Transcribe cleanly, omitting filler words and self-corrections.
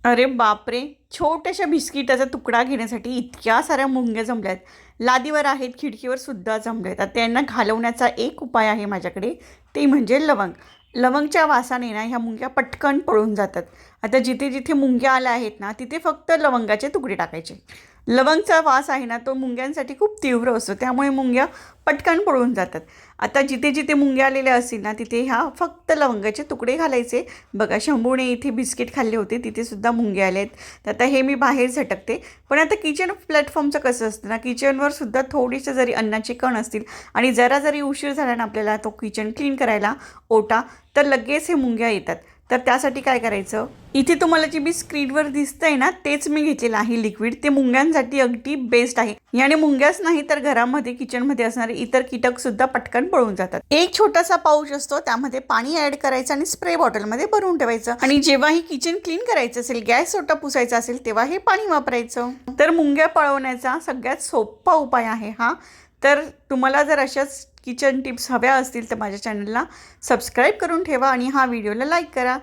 अरे बापरे! छोट्याशा बिस्किटाचा तुकडा घेण्यासाठी इतक्या साऱ्या मुंग्या जमल्या आहेत. लादीवर आहेत, खिडकीवर सुद्धा जमल्या आहेत. आता यांना घालवण्याचा एक उपाय आहे माझ्याकडे, ते म्हणजे लवंग. लवंगच्या वासाने ना ह्या मुंग्या पटकन पळून जातात. आता जिथे-जिथे मुंग्या आल्या आहेत ना, तिथे फक्त लवंगाचे तुकडे टाकायचे. लवंगचा वास आहे ना, तो मुंग्यांसाठी खूप तीव्र असतो. त्यामुळे मुंग्या पटकन पळून जातात. आता जिथे-जिथे मुंग्या आलेल्या असतील ना, तिथे ह्या फक्त लवंगाचे तुकडे घालायचे. बघा शंभूने इथे बिस्किट खाल्ले होते, तिथे सुद्धा मुंग्या आले आहेत. तर आता हे मी बाहेर झटकते. पण आता किचन प्लॅटफॉर्मचं कसं असतं ना, किचनवर सुद्धा थोडीसे जरी अन्नाचे कण असतील आणि जरा जरी उशीर झाला ना आपल्याला तो किचन क्लीन करायला ओटा, तर लगेच हे मुंग्या येतात. तर त्यासाठी काय करायचं, इथे तुम्हाला जे बी स्क्रीनवर दिसतंय ना, तेच मी घेतलेलं आहे लिक्विड. ते मुंग्यांसाठी अगदी बेस्ट आहे. याने मुंग्याच नाही तर घरामध्ये किचनमध्ये असणारे इतर कीटक सुद्धा पटकन पळून जातात. एक छोटासा पाऊच असतो, त्यामध्ये पाणी ऍड करायचं आणि स्प्रे बॉटलमध्ये भरून ठेवायचं. आणि जेव्हाही किचन क्लीन करायचं असेल, गॅस ओटा पुसायचा असेल, तेव्हा हे पाणी वापरायचं. तर मुंग्या पळवण्याचा सगळ्यात सोपा उपाय आहे हा. तर तुम्हाला जर अशाच किचन टिप्स हव्या असतील तर माझ्या चॅनलला सबस्क्राईब करून ठेवा आणि हा व्हिडिओला लाईक करा.